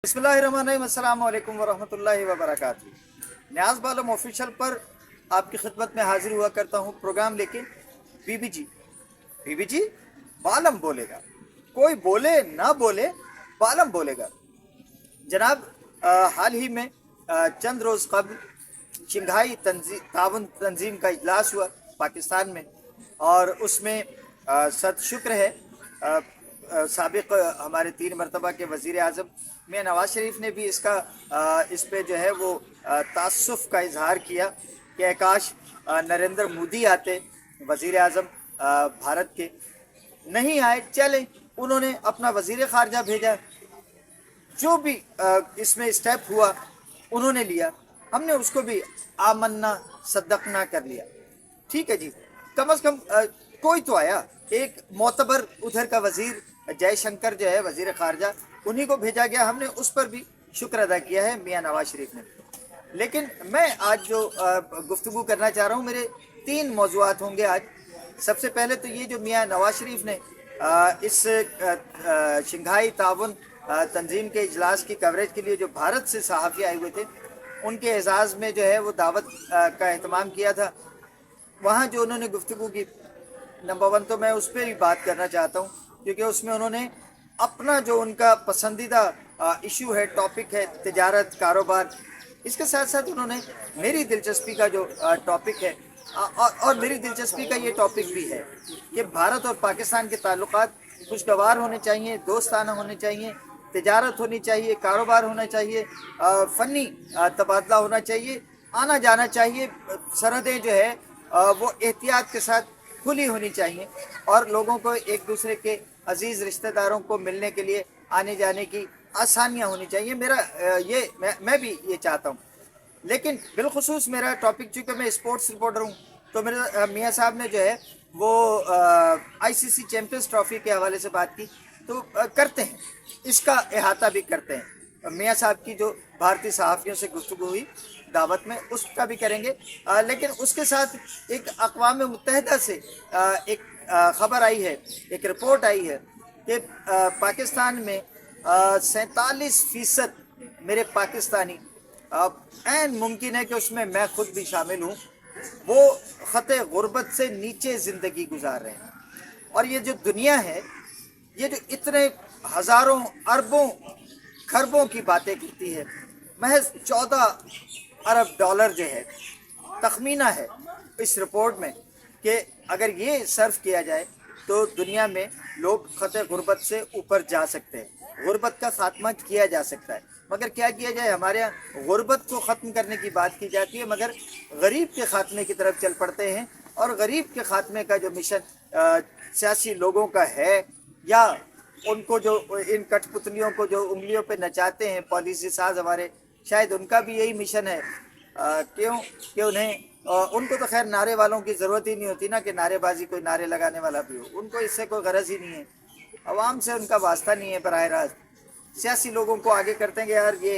बिस्मिल्लाहिर्रहमानिर्रहीम, अस्सलाम वालेकुम वरहमतुल्लाहि वबरकातुहू। न्याज बालम ऑफिशियल पर आपकी खिदमत में हाजिर हुआ करता हूँ प्रोग्राम लेके। बीबी जी, बीबी जी, बालम बोलेगा। कोई बोले ना बोले, बालम बोलेगा। जनाब, हाल ही में चंद रोज़ कबल शंघाई ताउन तंजीम का इजलास हुआ पाकिस्तान में, और उसमें सद शुक्र है साबिक हमारे 3 मरतबा के वज़ीर आज़म मियाँ नवाज शरीफ ने भी इस पे जो है वो तासुफ़ का इजहार किया कि काश नरेंद्र मोदी आते वज़ीर आज़म भारत के। नहीं आए, चले, उन्होंने अपना वज़ीर ख़ारजा भेजा। जो भी इसमें स्टेप हुआ उन्होंने लिया, हमने उसको भी आमन्ना सद्दकना कर लिया। ठीक है जी, कम से कम कोई तो आया। एक मोतबर उधर का वज़ीर जयशंकर जो है वज़ीर ख़ारजा, उन्हीं को भेजा गया। हमने उस पर भी शुक्र अदा किया है मियाँ नवाज शरीफ ने। लेकिन मैं आज जो गुफ्तगू करना चाह रहा हूँ, मेरे 3 मौज़ूआत होंगे आज। सबसे पहले तो ये जो मियाँ नवाज शरीफ ने इस शंघाई ताउन तंजीम के इजलास की कवरेज के लिए जो भारत से सहाफ़ी आए हुए थे, उनके एजाज़ में जो है वो दावत का अहतमाम किया था। वहाँ जो उन्होंने गुफ्तगू की, नंबर 1 तो मैं उस पर भी बात करना चाहता हूँ, क्योंकि उसमें उन्होंने अपना जो उनका पसंदीदा इशू है, टॉपिक है, तिजारत, कारोबार, इसके साथ साथ उन्होंने मेरी दिलचस्पी का जो टॉपिक है, और मेरी दिलचस्पी का ये टॉपिक भी है कि भारत और पाकिस्तान के ताल्लुकात खुशगवार होने चाहिए, दोस्ताना होने चाहिए, तिजारत होनी चाहिए, कारोबार होना चाहिए, फ़नी तबादला होना चाहिए, आना जाना चाहिए, सरहदें जो है वो एहतियात के साथ खुली होनी चाहिए, और लोगों को एक दूसरे के अजीज़ रिश्तेदारों को मिलने के लिए आने जाने की आसानियाँ होनी चाहिए। मैं भी ये चाहता हूँ। लेकिन बिलखुसूस मेरा टॉपिक, चूँकि मैं स्पोर्ट्स रिपोर्टर हूँ, तो मेरे मियाँ साहब ने जो है वो आईसीसी चैम्पियंस ट्रॉफ़ी के हवाले से बात की, तो करते हैं, इसका अहाता भी करते हैं। मियाँ साहब की जो भारतीय सहाफ़ियों से गुफ्तगू हुई दावत में, उसका भी करेंगे। लेकिन उसके साथ एक अक़वाम मुत्तहिदा से एक ख़बर आई है, एक रिपोर्ट आई है कि पाकिस्तान में 47% मेरे पाकिस्तानी, ऐन मुमकिन है कि उसमें मैं खुद भी शामिल हूँ, वो ख़त गुर्बत से नीचे ज़िंदगी गुजार रहे हैं। और ये जो दुनिया है, ये जो इतने हज़ारों अरबों खरबों की बातें करती है, महज 14 अरब डॉलर जो है तखमीना है इस रिपोर्ट में, कि अगर ये सर्व किया जाए तो दुनिया में लोग ख़त गुर्बत से ऊपर जा सकते हैं, गुर्बत का ख़ात्मा किया जा सकता है। मगर क्या किया जाए, हमारे यहाँ गुर्बत को ख़त्म करने की बात की जाती है, मगर गरीब के ख़ात्मे की तरफ चल पड़ते हैं। और गरीब के ख़ात्मे का जो मिशन सियासी लोगों का है, या उनको जो इन कठपुतलियों को जो उंगलियों पे नचाते हैं पॉलिसी साज हमारे, शायद उनका भी यही मिशन है। क्यों कि उनको तो खैर नारे वालों की ज़रूरत ही नहीं होती ना, कि नारेबाजी कोई नारे लगाने वाला भी हो, उनको इससे कोई गरज ही नहीं है, अवाम से उनका वास्ता नहीं है। बराह रास्त सियासी लोगों को आगे करते हैं कि यार ये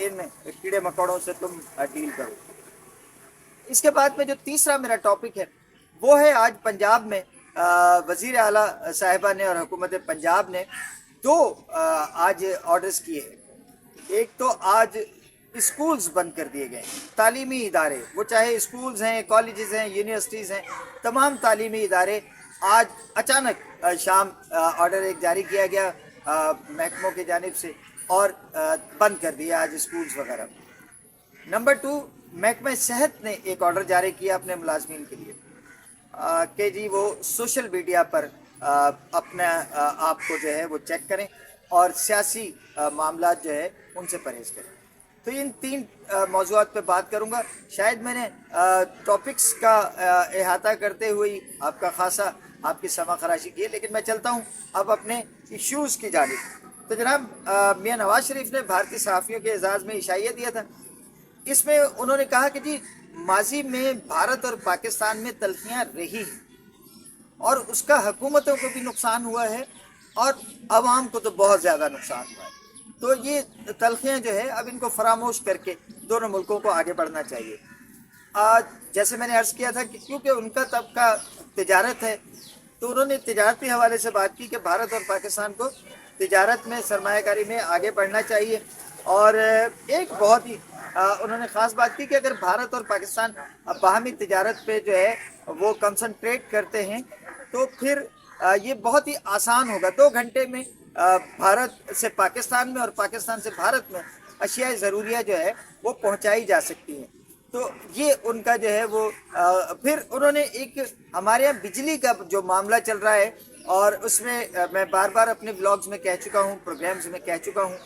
इन कीड़े मकोड़ों से तुम डील करो। इसके बाद में जो तीसरा मेरा टॉपिक है, वो है आज पंजाब में वज़ीर आला साहिबा ने और हुकूमत पंजाब ने 2 आज ऑर्डर्स किए हैं। एक तो आज स्कूल्स बंद कर दिए गए, तालीमी इदारे, वो चाहे स्कूल्स हैं, कॉलेजेस हैं, यूनिवर्सिटीज़ हैं, तमाम तालीमी इदारे आज अचानक शाम ऑर्डर एक जारी किया गया महकमों की जानिब से, और बंद कर दिया आज स्कूल्स वगैरह। नंबर 2, महकमा सेहत ने एक ऑर्डर जारी किया अपने मुलाजमीन के लिए कि जी वो सोशल मीडिया पर अपने आप को जो है वो चेक करें, और सियासी मामला जो है उनसे परहेज़ करें। तो इन 3 मौज़ूआत पे बात करूँगा। शायद मैंने टॉपिक्स का अहाता करते हुए आपकी समा खराशी की है, लेकिन मैं चलता हूँ अब अपने इश्यूज़ की जानिब। तो जनाब, मियाँ नवाज शरीफ ने भारतीय सहाफ़ियों के एजाज़ में इशाइया दिया था। इसमें उन्होंने कहा कि जी माजी में भारत और पाकिस्तान में तल्खियाँ रही हैं, और उसका हुकूमतों को भी नुकसान हुआ है, और अवाम को तो बहुत ज़्यादा नुकसान हुआ है। तो ये तल्खियाँ जो है, अब इनको फरामोश करके दोनों मुल्कों को आगे बढ़ना चाहिए। आज जैसे मैंने अर्ज़ किया था कि क्योंकि उनका तबका तिजारत है, तो उन्होंने तिजारती हवाले से बात की कि भारत और पाकिस्तान को तिजारत में सरमायाकारी में आगे बढ़ना चाहिए। और एक बहुत ही उन्होंने ख़ास बात की कि अगर भारत और पाकिस्तान बाहमी तिजारत पे जो है वो कंसंट्रेट करते हैं तो फिर ये बहुत ही आसान होगा। 2 घंटे में भारत से पाकिस्तान में और पाकिस्तान से भारत में अशिया ज़रूरिया जो है वो पहुंचाई जा सकती हैं। तो ये उनका जो है वो फिर उन्होंने एक हमारे यहाँ बिजली का जो मामला चल रहा है और उसमें मैं बार बार अपने ब्लॉग्स में कह चुका हूँ, प्रोग्राम्स में कह चुका हूँ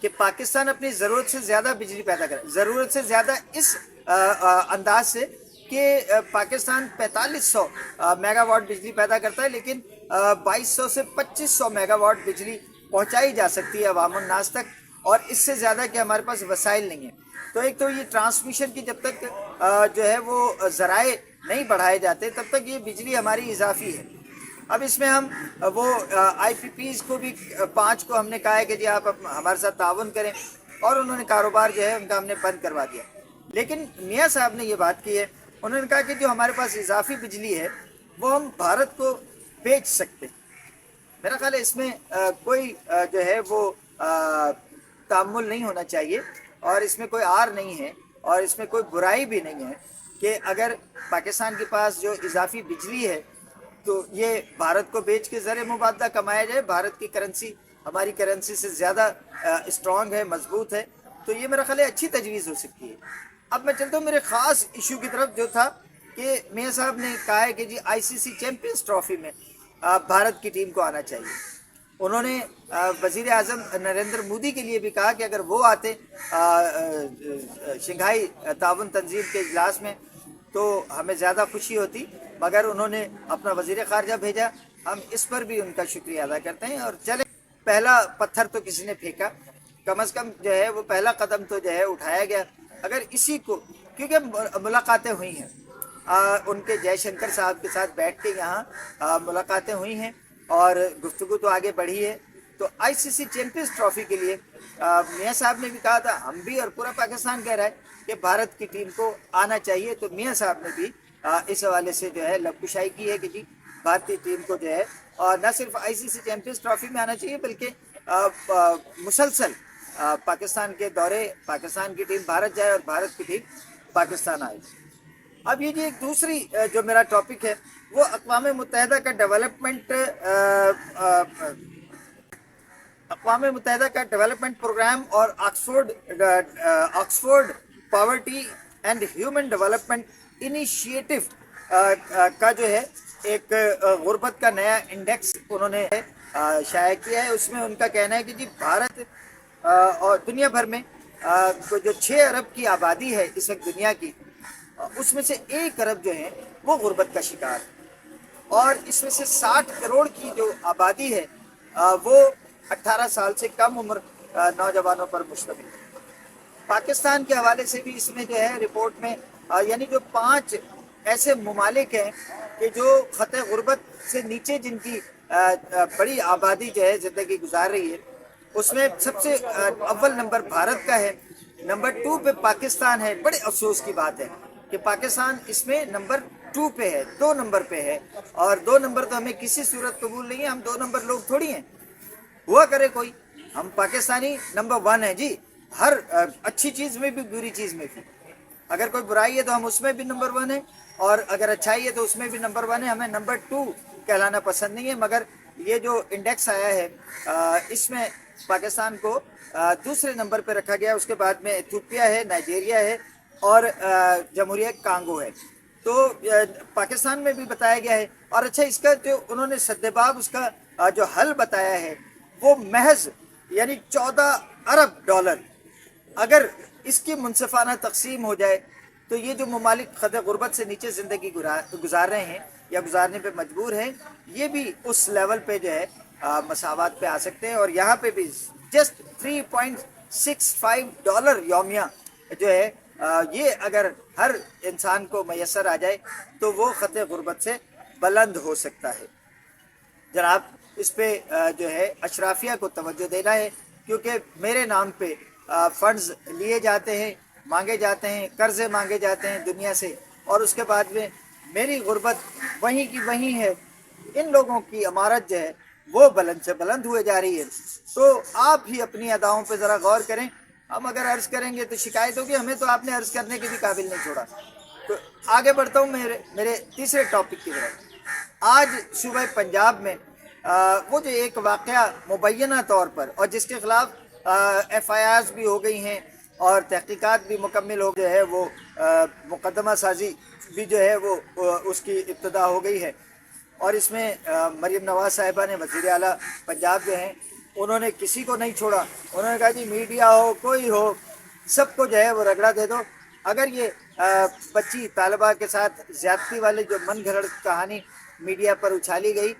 कि पाकिस्तान अपनी ज़रूरत से ज़्यादा बिजली पैदा करे, ज़रूरत से ज़्यादा इस अंदाज से कि पाकिस्तान 4500 मेगावाट बिजली पैदा करता है, लेकिन 2200 से 2500 मेगावाट बिजली पहुंचाई जा सकती है अवामुन नास तक, और इससे ज़्यादा कि हमारे पास वसाइल नहीं है। तो एक तो ये ट्रांसमिशन की जब तक जो है वो ज़राए नहीं बढ़ाए जाते तब तक ये बिजली हमारी इजाफी है। अब इसमें हम वो IPPs को भी 5 को हमने कहा है कि जी आप हमारे साथ ताउन करें, और उन्होंने कारोबार जो है उनका हमने बंद करवा दिया। लेकिन मियाँ साहब ने ये बात की है, उन्होंने कहा कि जो हमारे पास इजाफी बिजली है वो हम भारत को बेच सकते। मेरा ख्याल है इसमें कोई जो है वो तामुल नहीं होना चाहिए, और इसमें कोई आर नहीं है, और इसमें कोई बुराई भी नहीं है कि अगर पाकिस्तान के पास जो इजाफी बिजली है तो ये भारत को बेच के ज़र मुबादला कमाया जाए। भारत की करेंसी हमारी करेंसी से ज़्यादा स्ट्रॉन्ग है, मजबूत है, तो ये मेरा ख्याल है अच्छी तजवीज़ हो सकती है। अब मैं चलता हूँ मेरे ख़ास इशू की तरफ, जो था कि मियाँ साहब ने कहा है कि जी ICC चैम्पियंस ट्रॉफी में भारत की टीम को आना चाहिए। उन्होंने वज़ीर आज़म नरेंद्र मोदी के लिए भी कहा कि अगर वो आते शंघाई ताउन तंजीम के इजलास में तो हमें ज़्यादा खुशी होती, मगर उन्होंने अपना वज़ीर ख़ारजा भेजा। हम इस पर भी उनका शुक्रिया अदा करते हैं। और चले, पहला पत्थर तो किसी ने फेंका, कम अज़ कम जो है वो पहला कदम तो जो है उठाया गया। अगर इसी को, क्योंकि मुलाकातें हुई हैं उनके जयशंकर साहब के साथ बैठ के यहाँ मुलाकातें हुई हैं और गुफ्तगू तो आगे बढ़ी है। तो ICC चैम्पियंस ट्रॉफी के लिए मियाँ साहब ने भी कहा था, हम भी और पूरा पाकिस्तान कह रहा है कि भारत की टीम को आना चाहिए। तो मियाँ साहब ने भी इस हवाले से जो है लबकुशाई की है कि जी भारतीय टीम को जो है और न सिर्फ ICC चैम्पियंस ट्रॉफी में आना चाहिए बल्कि मुसलसल पाकिस्तान के दौरे, पाकिस्तान की टीम भारत जाए और भारत की टीम पाकिस्तान आए। अब ये जी एक दूसरी जो मेरा टॉपिक है वो अक़वाम मुत्तहिदा का डेवलपमेंट प्रोग्राम और Oxford poverty and human development initiative का जो है एक गुर्बत का नया इंडेक्स उन्होंने शाया किया है। उसमें उनका कहना है कि जी भारत और दुनिया भर में जो 6 अरब की आबादी है इस वक्त दुनिया की, उसमें से 1 अरब जो है वो गुर्बत का शिकार है, और इसमें से 60 करोड़ की जो आबादी है वो 18 साल से कम उम्र नौजवानों पर मुश्तमिल है। पाकिस्तान के हवाले से भी इसमें जो है रिपोर्ट में यानी जो 5 ऐसे ममालिक हैं कि जो ख़त गुर्बत से नीचे जिनकी बड़ी आबादी जो है ज़िंदगी गुजार रही है, उसमें सबसे अव्वल नंबर भारत का है, नंबर 2 पे पाकिस्तान है। बड़े अफसोस की बात है कि पाकिस्तान इसमें नंबर 2 पे है, 2 नंबर पे है, और 2 नंबर तो हमें किसी सूरत कबूल नहीं है। हम 2 नंबर लोग थोड़ी हैं, हुआ करे कोई, हम पाकिस्तानी नंबर 1 है जी, हर अच्छी चीज़ में भी बुरी चीज़ में भी। अगर कोई बुराई है तो हम उसमें भी नंबर 1 है, और अगर अच्छाई है तो उसमें भी नंबर 1 है। हमें नंबर 2 कहलाना पसंद नहीं है। मगर ये जो इंडेक्स आया है इसमें पाकिस्तान को दूसरे नंबर पर रखा गया। उसके बाद में इथियोपिया है, नाइजीरिया है और जमहूरिया कांगो है। तो पाकिस्तान में भी बताया गया है। और अच्छा, इसका जो उन्होंने सद्देबाब उसका जो हल बताया है वो महज यानी 14 अरब डॉलर अगर इसकी मुनसिफाना तकसीम हो जाए तो ये जो ममालिक ख़त गुर्बत से नीचे ज़िंदगी गुजार रहे हैं या गुजारने पे मजबूर हैं, ये भी उस लेवल पे जो है मसावत पे आ सकते हैं। और यहाँ पे भी जस्ट 3.65 डॉलर यौमिया जो है ये अगर हर इंसान को मैसर आ जाए तो वो ख़त गुर्बत से बुलंद हो सकता है। जनाब, इस पे जो है अशराफिया को तवज्जो देना है, क्योंकि मेरे नाम पे फंड्स लिए जाते हैं, मांगे जाते हैं, कर्ज़े मांगे जाते हैं दुनिया से, और उसके बाद में मेरी गुर्बत वहीं की वहीं है। इन लोगों की अमारत जो है वो बुलंद से बुलंद हुए जा रही है। तो आप ही अपनी अदाओं पे ज़रा गौर करें। हम अगर अर्ज़ करेंगे तो शिकायत होगी, हमें तो आपने अर्ज़ करने के भी काबिल नहीं छोड़ा। तो आगे बढ़ता हूँ मेरे तीसरे टॉपिक की तरफ। आज सूबे पंजाब में वो जो एक वाक़या मुबैना तौर पर, और जिसके ख़िलाफ़ FIRs भी हो गई हैं और तहक़ीक़ात भी मुकम्मल हो गए है, वो मुक़दमा साजी भी जो है वो उसकी इब्तिदा हो गई है। और इसमें मरीम नवाज़ साहिबा ने, वज़ीर आला पंजाब जो हैं, उन्होंने किसी को नहीं छोड़ा। उन्होंने कहा जी मीडिया हो कोई हो, सबको जो है वो रगड़ा दे दो। अगर ये बच्ची तालिबा के साथ ज़्यादती वाली जो मन घड़त कहानी मीडिया पर उछाली गई,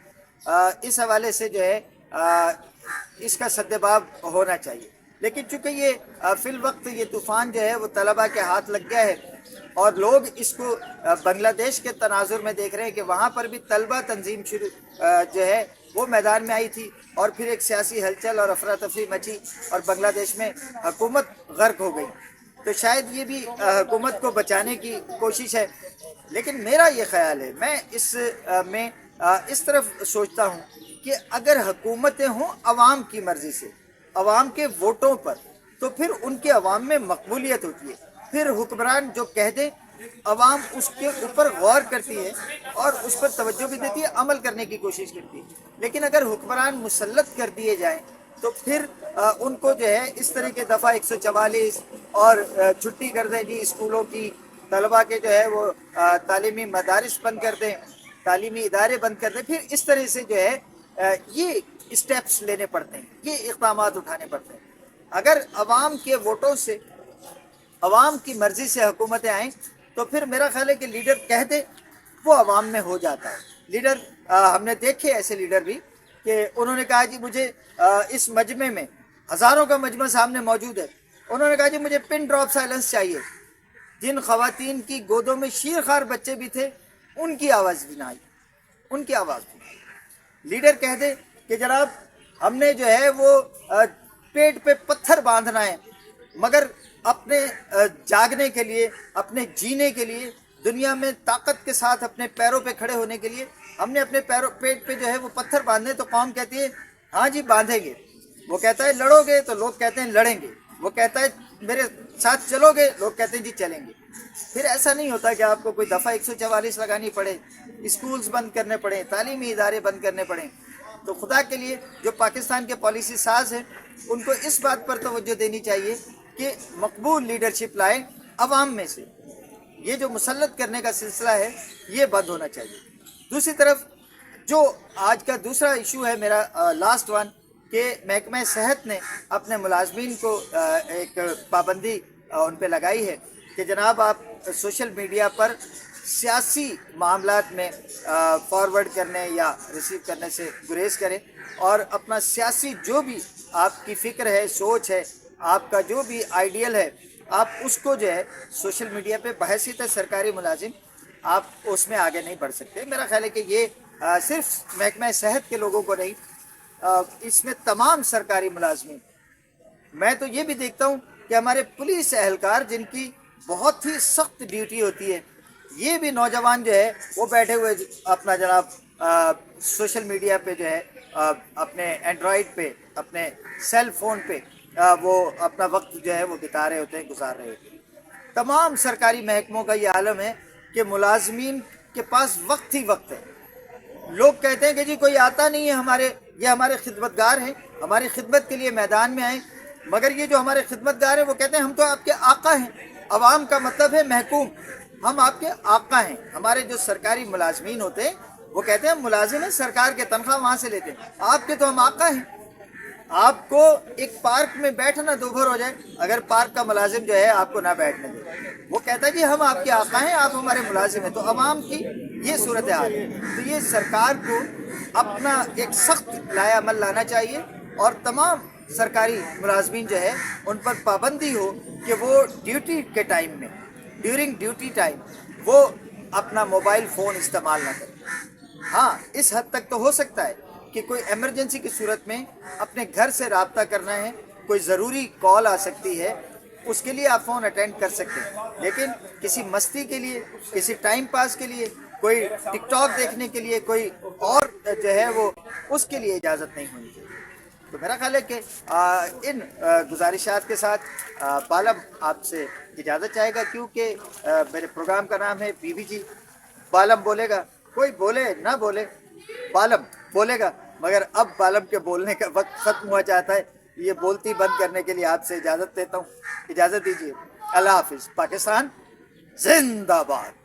इस हवाले से जो है इसका सद्देबाब होना चाहिए। लेकिन चूँकि ये फ़िल वक्त ये तूफ़ान जो है वो तलबा के हाथ लग गया है और लोग इसको बांग्लादेश के तनाजुर में देख रहे हैं कि वहाँ पर भी तलबा तंजीम शुरू जो है वो मैदान में आई थी और फिर एक सियासी हलचल और अफरा तफरी मची और बांग्लादेश में हुकूमत गर्क हो गई। तो शायद ये भी हुकूमत को बचाने की कोशिश है। लेकिन मेरा ये ख़्याल है, मैं में इस तरफ सोचता हूँ कि अगर हुकूमतें हों अवाम की मर्ज़ी से, अवाम के वोटों पर, तो फिर उनके अवाम में मकबूलियत होती है। फिर हुक्मरान जो कह दे अवाम उसके ऊपर गौर करती है और उस पर तवज्जो भी देती है, अमल करने की कोशिश करती है। लेकिन अगर हुक्मरान मुसल्लत कर दिए जाएं तो फिर उनको जो है इस तरह के दफ़ा 144 और छुट्टी कर दें जी स्कूलों की, तलबा के जो है वो तालीमी मदारिस बंद कर दें, तालीमी इदारे बंद कर दें। फिर इस तरह से जो है ये स्टेप्स लेने पड़ते हैं, ये इक़दामात उठाने पड़ते हैं। अगर अवाम के वोटों से, अवाम की मर्ज़ी से हुकूमतें आएँ तो फिर मेरा ख्याल है कि लीडर कह दे वो अवाम में हो जाता है। लीडर हमने देखे ऐसे लीडर भी कि उन्होंने कहा जी मुझे इस मजमे में, हज़ारों का मजमा सामने मौजूद है, उन्होंने कहा जी मुझे पिन ड्रॉप साइलेंस चाहिए। जिन ख़वातीन की गोदों में शीरखार बच्चे भी थे उनकी आवाज़ भी ना आई, उनकी आवाज़ भी। लीडर कह दे कि जनाब हमने जो है वो पेट पे पत्थर बांधना है, मगर अपने जागने के लिए, अपने जीने के लिए, दुनिया में ताकत के साथ अपने पैरों पे खड़े होने के लिए हमने अपने पेट पे जो है वो पत्थर बांधने। तो कौम कहती है हाँ जी बांधेंगे। वो कहता है लड़ोगे, तो लोग कहते हैं लड़ेंगे। वो कहता है मेरे साथ चलोगे, लोग कहते हैं जी चलेंगे। फिर ऐसा नहीं होता कि आपको कोई दफ़ा 144 लगानी पड़े, स्कूल्स बंद करने पड़े, तालीमी इदारे बंद करने पड़े। तो खुदा के लिए जो पाकिस्तान के पॉलिसी साज हैं उनको इस बात पर तवज्जो देनी चाहिए कि मकबूल लीडरशिप लाए अवाम में से। ये जो मुसल्लत करने का सिलसिला है ये बंद होना चाहिए। दूसरी तरफ जो आज का दूसरा इशू है मेरा, लास्ट वन, कि महकमा सेहत ने अपने मुलाजमीन को एक पाबंदी उन पर लगाई है कि जनाब आप सोशल मीडिया पर सियासी मामलात में फॉरवर्ड करने या रिसीव करने से गुरेज करें और अपना सियासी जो भी आपकी फ़िक्र है, सोच है, आपका जो भी आइडियल है, आप उसको जो है सोशल मीडिया पे बहैसियत सरकारी मुलाजिम आप उसमें आगे नहीं बढ़ सकते। मेरा ख्याल है कि ये सिर्फ महकमा सेहत के लोगों को नहीं, इसमें तमाम सरकारी मुलाजमीन, मैं तो ये भी देखता हूँ कि हमारे पुलिस एहलकार जिनकी बहुत ही सख्त ड्यूटी होती है, ये भी नौजवान जो है वो बैठे हुए अपना जनाब सोशल मीडिया पे जो है अपने एंड्रॉयड पे, अपने सेल फ़ोन पे वो अपना वक्त जो है वो बिता रहे होते हैं, गुजार रहे होते हैं। तमाम सरकारी महकमों का ये आलम है कि मुलाजमीन के पास वक्त ही वक्त है। लोग कहते हैं कि जी कोई आता नहीं है, ये हमारे खिदमतगार हैं, हमारी खिदमत के लिए मैदान में आए। मगर ये जो हमारे खिदमतगार हैं वो कहते हैं हम तो आपके आका हैं। अवाम का मतलब है महकूम, हम आपके आका हैं। हमारे जो सरकारी मुलाजमीन होते हैं वो कहते हैं मुलाजिम हैं, सरकार के तनख्वाह वहाँ से लेते हैं, आपके तो हम आका हैं। आपको एक पार्क में बैठना दोपहर हो जाए, अगर पार्क का मुलाजिम जो है आपको ना बैठने दे, वो कहता है जी हम आपके आका हैं, आप हमारे मुलाजिम हैं। तो अवाम की ये सूरत हाल है। तो ये सरकार को अपना एक सख्त लायामल लाना चाहिए और तमाम सरकारी मुलाजमीन जो है उन पर पाबंदी हो कि वो ड्यूटी के टाइम में, ड्यूरिंग ड्यूटी टाइम, वो अपना मोबाइल फ़ोन इस्तेमाल ना करें। हाँ, इस हद तक तो हो सकता है कि कोई इमरजेंसी की सूरत में अपने घर से राब्ता करना है, कोई ज़रूरी कॉल आ सकती है, उसके लिए आप फ़ोन अटेंड कर सकते हैं। लेकिन किसी मस्ती के लिए, किसी टाइम पास के लिए, कोई टिकटॉक देखने के लिए, कोई और جو ہے وہ اس کے لیے اجازت نہیں ہونی چاہیے. تو میرا خیال ہے کہ ان گزارشات کے ساتھ بالم آپ سے اجازت چاہے گا، کیونکہ میرے پروگرام کا نام ہے بی بی جی بالم بولے گا. کوئی بولے نہ بولے، بالم بولے گا. مگر اب بالم کے بولنے کا وقت ختم ہوا چاہتا ہے. یہ بولتی بند کرنے کے لیے آپ سے اجازت دیتا ہوں. اجازت دیجیے. اللہ حافظ. پاکستان زندہ باد.